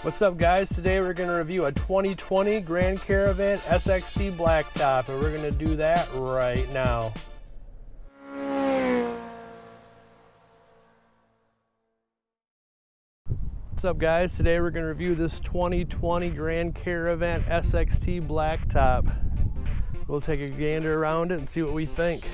What's up, guys? Today we're going to review a 2020 Grand Caravan SXT Blacktop, and we're going to do that right now. What's up, guys? Today we're going to review this 2020 Grand Caravan SXT Blacktop. We'll take a gander around it and see what we think.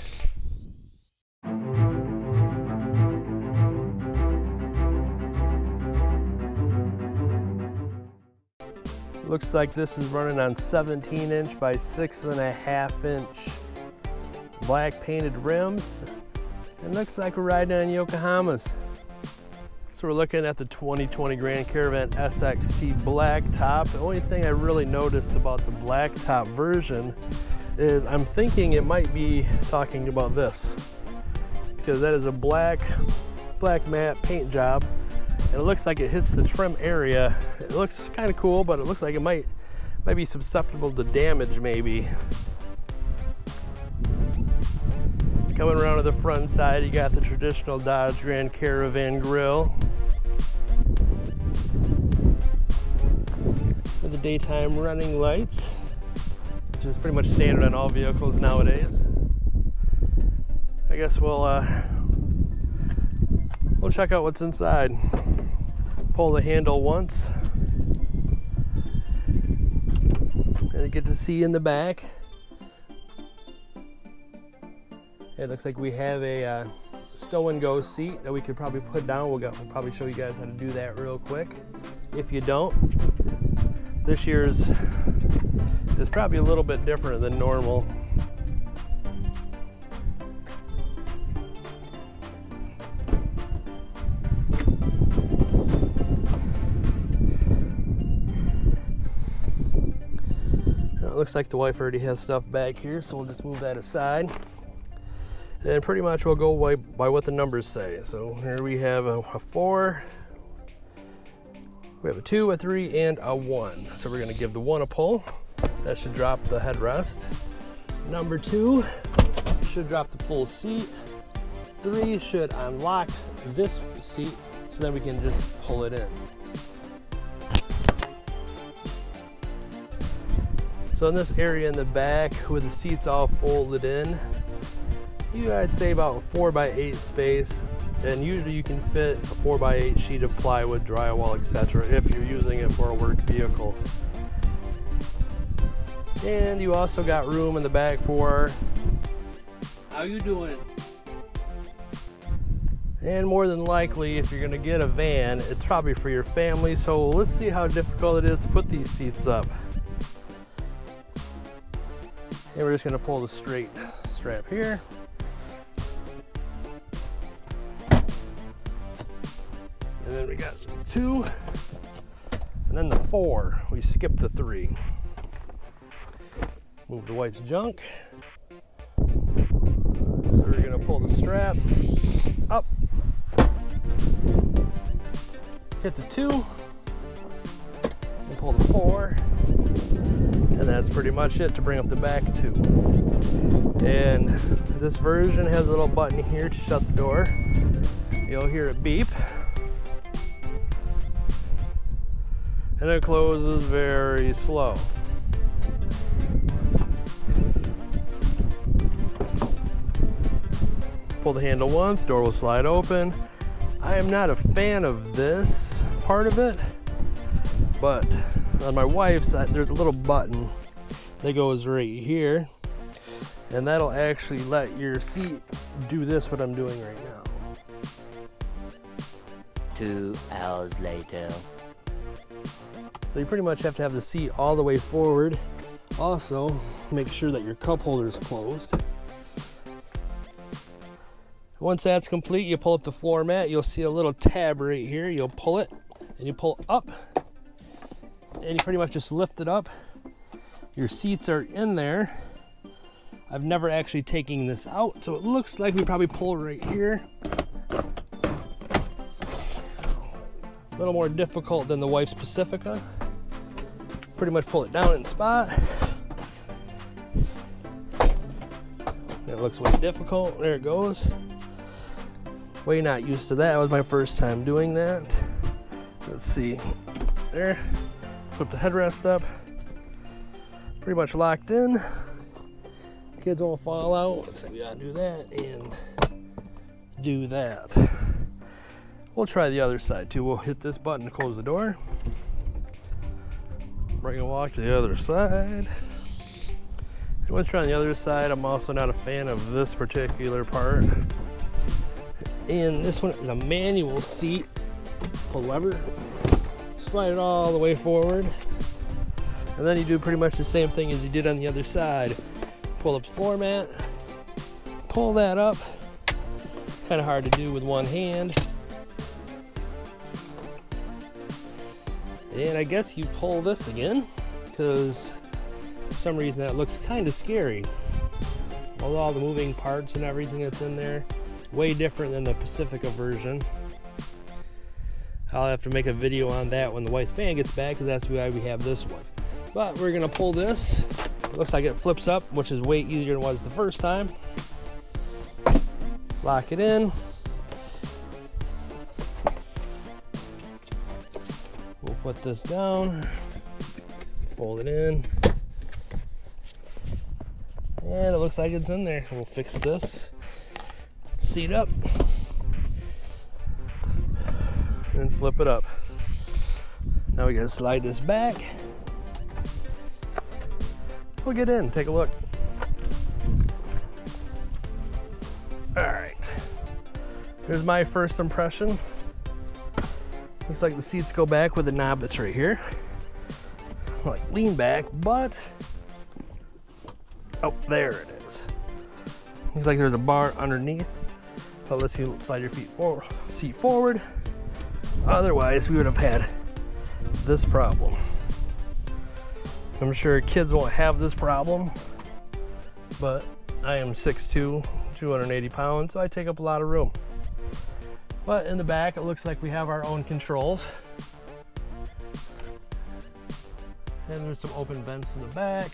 Looks like this is running on 17-inch by 6.5-inch black painted rims. It looks like we're riding on Yokohamas. So we're looking at the 2020 Grand Caravan SXT Blacktop. The only thing I really noticed about the Blacktop version is I'm thinking it might be talking about this, because that is a black matte paint job. And it looks like it hits the trim area. It looks kind of cool, but it looks like it might be susceptible to damage maybe. Coming around to the front side, you got the traditional Dodge Grand Caravan grille with the daytime running lights, which is pretty much standard on all vehicles nowadays. I guess we'll check out what's inside. Pull the handle once, and you get to see in the back. It looks like we have a Stow N Go seat that we could probably put down. We'll probably show you guys how to do that real quick. If you don't, this year's is probably a little bit different than normal. It looks like the wife already has stuff back here, so we'll just move that aside. And pretty much we'll go by what the numbers say. So here we have a 4, we have a 2, a 3, and a 1. So we're going to give the 1 a pull. That should drop the headrest. Number 2 should drop the full seat. 3 should unlock this seat, so then we can just pull it in. So in this area in the back, with the seats all folded in, I'd say about a 4x8 space, and usually you can fit a 4x8 sheet of plywood, drywall, etc. if you're using it for a work vehicle. And you also got room in the back for, how you doing? And more than likely, if you're gonna get a van, it's probably for your family. So let's see how difficult it is to put these seats up. And we're just going to pull the straight strap here. And then we got 2. And then the 4. We skipped the 3. Move the wife's junk. So we're going to pull the strap up. Hit the 2. And pull the 4. And that's pretty much it to bring up the back too. And this version has a little button here to shut the door. You'll hear it beep. And it closes very slow. Pull the handle once, door will slide open. I am not a fan of this part of it, but on my wife's, there's a little button that goes right here, and that'll actually let your seat do this, what I'm doing right now. 2 hours later. So you pretty much have to have the seat all the way forward. Also, make sure that your cup holder is closed. Once that's complete, you pull up the floor mat. You'll see a little tab right here. You'll pull it, and you pull up, and you pretty much just lift it up. Your seats are in there. I've never actually taken this out, so it looks like we probably pull right here. A little more difficult than the wife's Pacifica. Pretty much pull it down in spot. That looks way difficult. There it goes. Way not used to that. That was my first time doing that. Let's see. There. Flip the headrest up. Pretty much locked in. Kids won't fall out. So we gotta do that and do that. We'll try the other side too. We'll hit this button to close the door. Bring a walk to the other side. Once you're on the other side, I'm also not a fan of this particular part. And this one is a manual seat. Pull the lever, slide it all the way forward. And then you do pretty much the same thing as you did on the other side. Pull up the floor mat, pull that up. Kind of hard to do with one hand. And I guess you pull this again, because for some reason that looks kind of scary. With all the moving parts and everything that's in there. Way different than the Pacifica version. I'll have to make a video on that when the wife's van gets back, because that's why we have this one. But we're gonna pull this. It looks like it flips up, which is way easier than it was the first time. Lock it in. We'll put this down, fold it in, and it looks like it's in there. We'll fix this seat up and flip it up. Now we gotta slide this back. We'll get in, take a look. All right, here's my first impression. Looks like the seats go back with the knob that's right here. Like lean back, but, oh, there it is. Looks like there's a bar underneath. That lets you slide your seat forward. Otherwise, we would have had this problem. I'm sure kids won't have this problem, but I am 6'2", 280 pounds, so I take up a lot of room. But in the back, it looks like we have our own controls. And there's some open vents in the back.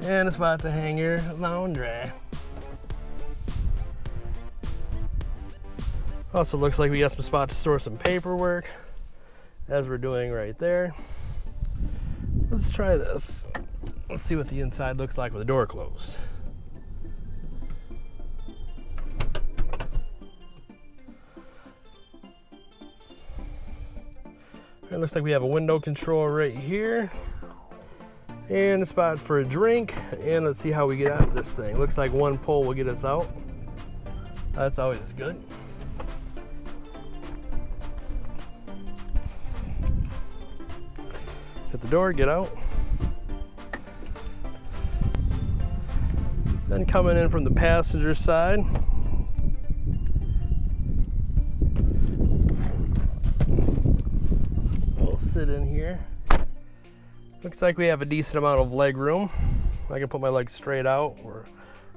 And a spot to hang your laundry. Also looks like we got some spot to store some paperwork, as we're doing right there. Let's try this. Let's see what the inside looks like with the door closed. It looks like we have a window control right here and a spot for a drink. And let's see how we get out of this thing. Looks like one pull will get us out. That's always good. Hit the door, get out. Then coming in from the passenger side, we'll sit in here. Looks like we have a decent amount of leg room. I can put my legs straight out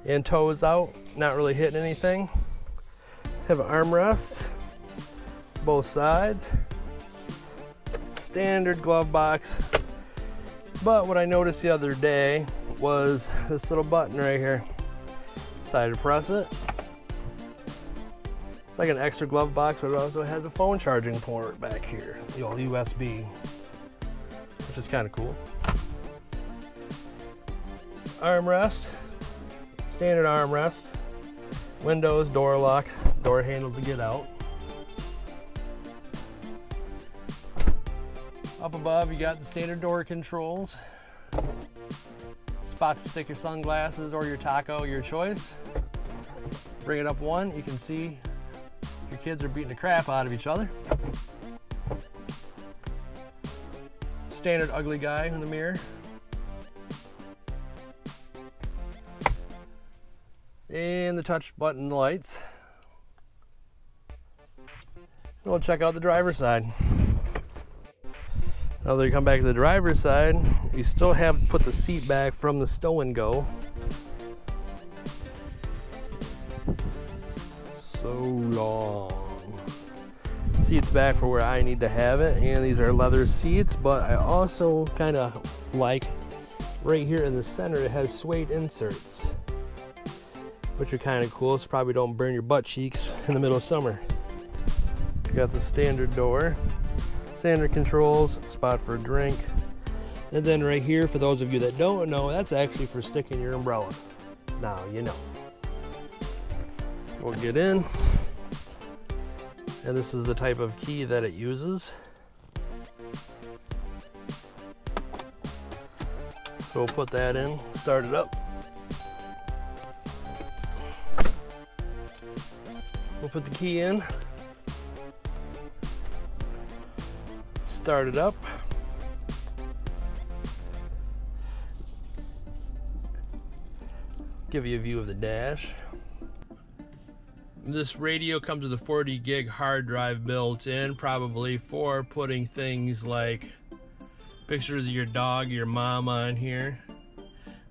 and toes out, not really hitting anything. Have an armrest, both sides. Standard glove box. But what I noticed the other day was this little button right here. Decided to press it. It's like an extra glove box, but it also has a phone charging port back here, the old USB, which is kind of cool. Armrest, standard armrest, windows, door lock, door handle to get out. Up above, you got the standard door controls. Spot to stick your sunglasses or your taco, your choice. Bring it up one, you can see your kids are beating the crap out of each other. Standard ugly guy in the mirror. And the touch button lights. We'll check out the driver's side. Now that you come back to the driver's side, you still have to put the seat back from the Stow N Go. So long. Seat's back for where I need to have it, and these are leather seats, but I also kind of like right here in the center it has suede inserts, which are kind of cool, so probably don't burn your butt cheeks in the middle of summer. You got the standard door. Standard controls, spot for a drink. And then right here, for those of you that don't know, that's actually for sticking your umbrella. Now you know. We'll get in. And this is the type of key that it uses. So we'll put that in, start it up. We'll put the key in, start it up. Give you a view of the dash. This radio comes with a 40 gig hard drive built in, probably for putting things like pictures of your dog, your mom on here.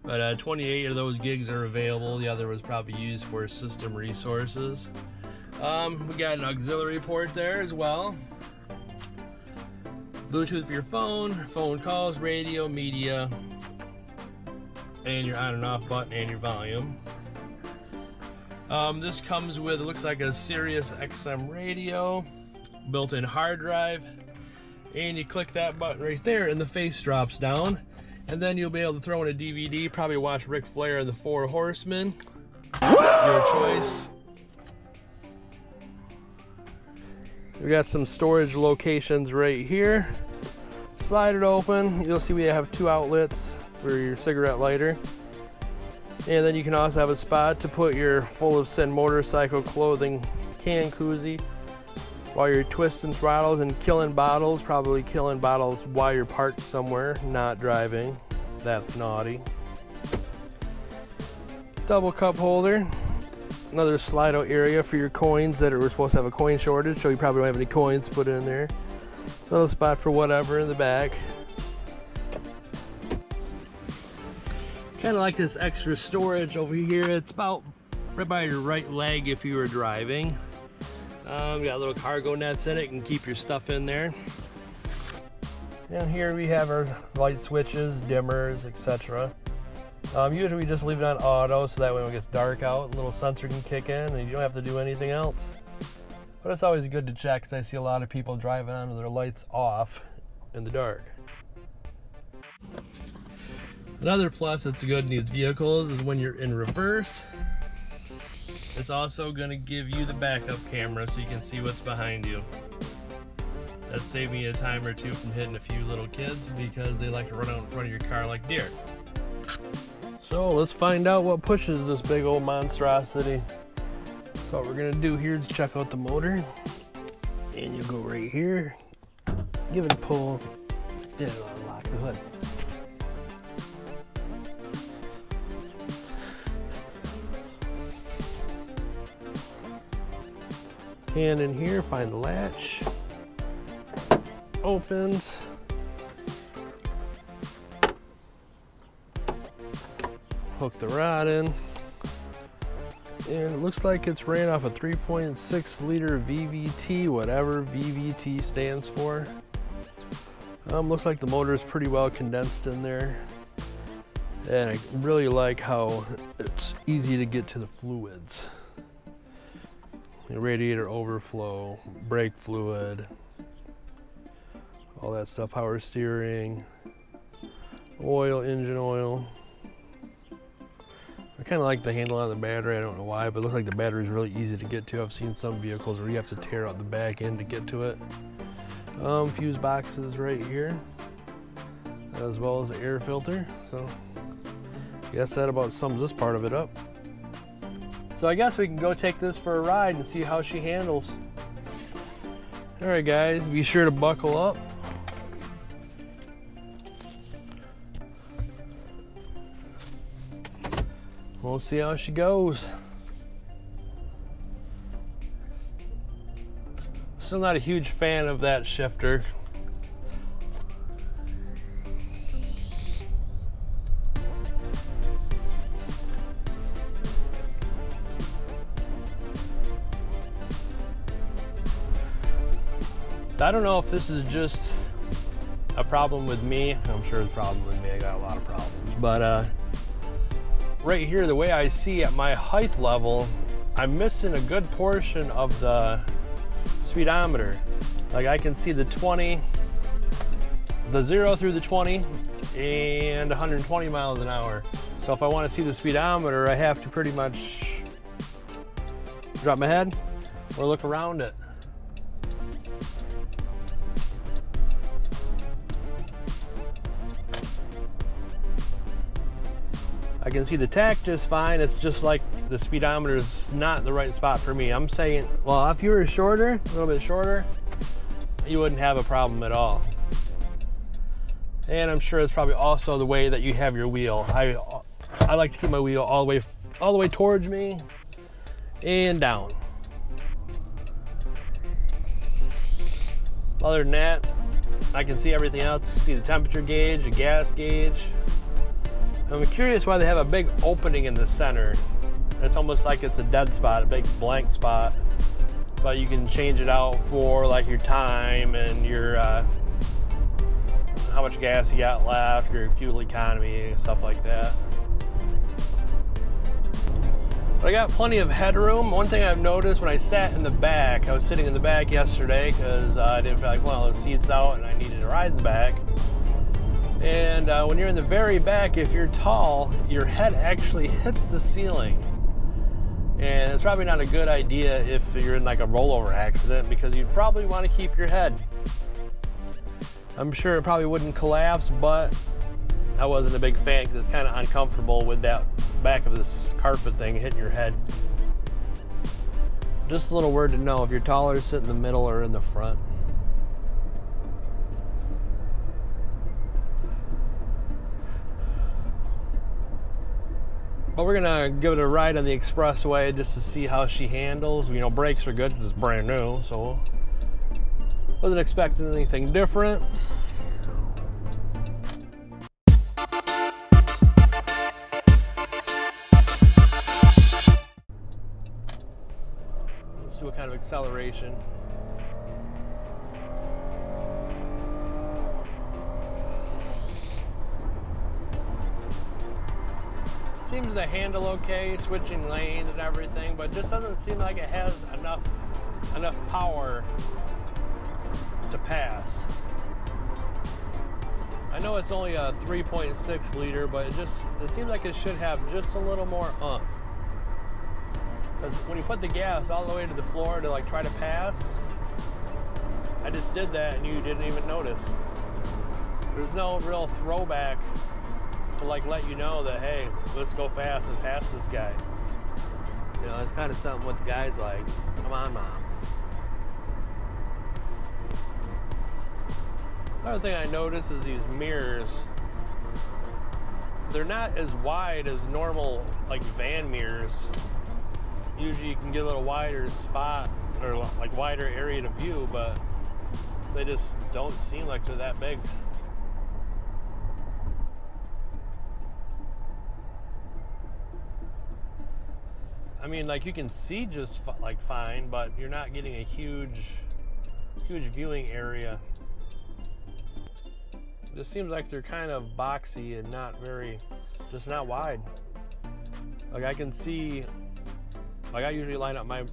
But 28 of those gigs are available. The other was probably used for system resources. We got an auxiliary port there as well. Bluetooth for your phone, phone calls, radio, media, and your on and off button and your volume. This comes with, it looks like a Sirius XM radio, built-in hard drive, and you click that button right there and the face drops down, and then you'll be able to throw in a DVD, probably watch Ric Flair and the Four Horsemen, your choice. We got some storage locations right here. Slide it open, you'll see we have 2 outlets for your cigarette lighter. And then you can also have a spot to put your full of sin motorcycle clothing can koozie while you're twisting throttles and killing bottles, probably killing bottles while you're parked somewhere, not driving. That's naughty. Double cup holder. Another slide out area for your coins that are supposed to have a coin shortage, so you probably don't have any coins put in there. Little spot for whatever in the back. Kind of like this extra storage over here. It's about right by your right leg if you were driving. We got little cargo nets in it. You can keep your stuff in there. And here we have our light switches, dimmers, etc. Usually we just leave it on auto, so that way when it gets dark out, a little sensor can kick in and you don't have to do anything else. But it's always good to check, because I see a lot of people driving on with their lights off in the dark. Another plus that's good in these vehicles is when you're in reverse, it's also going to give you the backup camera so you can see what's behind you. That saved me a time or two from hitting a few little kids because they like to run out in front of your car like deer. So let's find out what pushes this big old monstrosity. So what we're going to do here is check out the motor. And you go right here, give it a pull, and it'll unlock the hood. Hand in here, find the latch, opens, hook the rod in, and it looks like it's ran off a 3.6 liter VVT, whatever VVT stands for. Looks like the motor is pretty well condensed in there, and I really like how it's easy to get to the fluids. Radiator overflow, brake fluid, all that stuff, power steering, oil, engine oil. I kind of like the handle on the battery, I don't know why, but it looks like the battery is really easy to get to. I've seen some vehicles where you have to tear out the back end to get to it. Fuse boxes right here, as well as the air filter. So I guess that about sums this part of it up. So I guess we can go take this for a ride and see how she handles. All right guys, be sure to buckle up. We'll see how she goes. Still not a huge fan of that shifter. I don't know if this is just a problem with me. I'm sure it's a problem with me. I got a lot of problems. But right here, the way I see at my height level, I'm missing a good portion of the speedometer. Like I can see the 20 the 0 through the 20 and 120 miles an hour. So if I want to see the speedometer, I have to pretty much drop my head or look around it. I can see the tach just fine. It's just like the speedometer is not the right spot for me. I'm saying, well, if you were shorter, a little bit shorter, you wouldn't have a problem at all. And I'm sure it's probably also the way that you have your wheel. I like to keep my wheel all the way towards me and down. Other than that, I can see everything else. You see the temperature gauge, the gas gauge. I'm curious why they have a big opening in the center. It's almost like it's a dead spot, a big blank spot. But you can change it out for like your time and your how much gas you got left, your fuel economy, stuff like that. But I got plenty of headroom. One thing I've noticed when I sat in the back, I was sitting in the back yesterday because I didn't feel like, well, the seat's out and I needed to ride in the back. And when you're in the very back, if you're tall, your head actually hits the ceiling. And it's probably not a good idea if you're in like a rollover accident because you'd probably want to keep your head. I'm sure it probably wouldn't collapse, but I wasn't a big fan because it's kind of uncomfortable with that back of this carpet thing hitting your head. Just a little word to know if you're taller, sit in the middle or in the front. But we're gonna give it a ride on the expressway just to see how she handles. You know, brakes are good because it's brand new, so wasn't expecting anything different. Let's see what kind of acceleration. Seems to handle okay, switching lanes and everything, but just doesn't seem like it has enough power to pass. I know it's only a 3.6 liter, but it seems like it should have just a little more oomph. Because when you put the gas all the way to the floor to like try to pass, I just did that and you didn't even notice. There's no real throwback to like let you know that, hey, let's go fast and pass this guy. You know, it's kind of something what the guy's like, come on, Mom. Another thing I noticed is these mirrors. They're not as wide as normal like van mirrors. Usually you can get a little wider spot or like wider area to view, but they just don't seem like they're that big. I mean, like you can see just like fine, but you're not getting a huge viewing area. It just seems like they're kind of boxy and not very, just not wide. Like I can see, like I usually line up my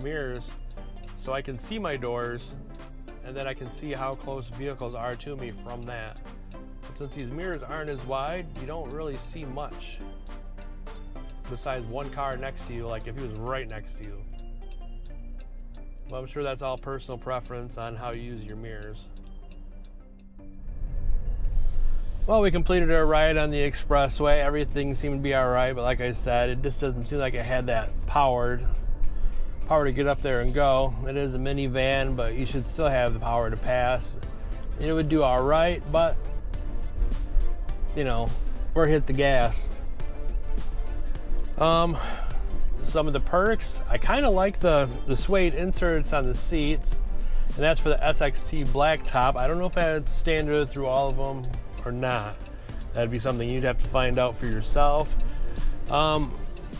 mirrors, so I can see my doors, and then I can see how close vehicles are to me from that. But since these mirrors aren't as wide, you don't really see much. Besides one car next to you, like if he was right next to you. Well, I'm sure that's all personal preference on how you use your mirrors. Well, we completed our ride on the expressway. Everything seemed to be all right, but like I said, it just doesn't seem like it had that power to get up there and go. It is a minivan, but you should still have the power to pass. And it would do all right, but you know, or hit the gas. Some of the perks, I kind of like the suede inserts on the seats, and that's for the SXT Blacktop. I don't know if that's standard through all of them or not. That'd be something you'd have to find out for yourself.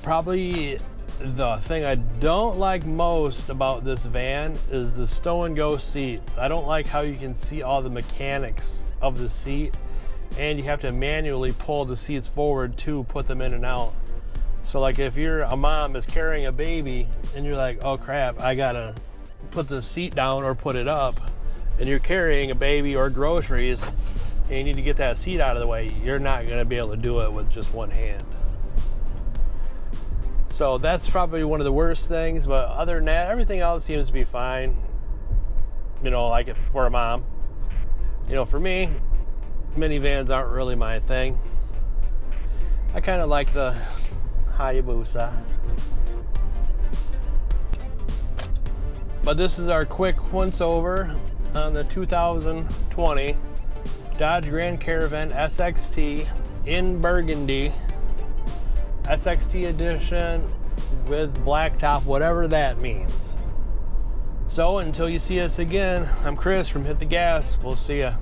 Probably the thing I don't like most about this van is the Stow N Go seats. I don't like how you can see all the mechanics of the seat, and you have to manually pull the seats forward to put them in and out. So like if you're a mom is carrying a baby and you're like, oh crap, I gotta put the seat down or put it up, and you're carrying a baby or groceries and you need to get that seat out of the way, you're not going to be able to do it with just one hand. So that's probably one of the worst things, but other than that, everything else seems to be fine. You know, like if for a mom. You know, for me, minivans aren't really my thing. I kind of like the Hayabusa. But this is our quick once over on the 2020 Dodge Grand Caravan SXT in Burgundy. SXT edition with blacktop, whatever that means. So until you see us again, I'm Chris from Hit the Gas. We'll see ya.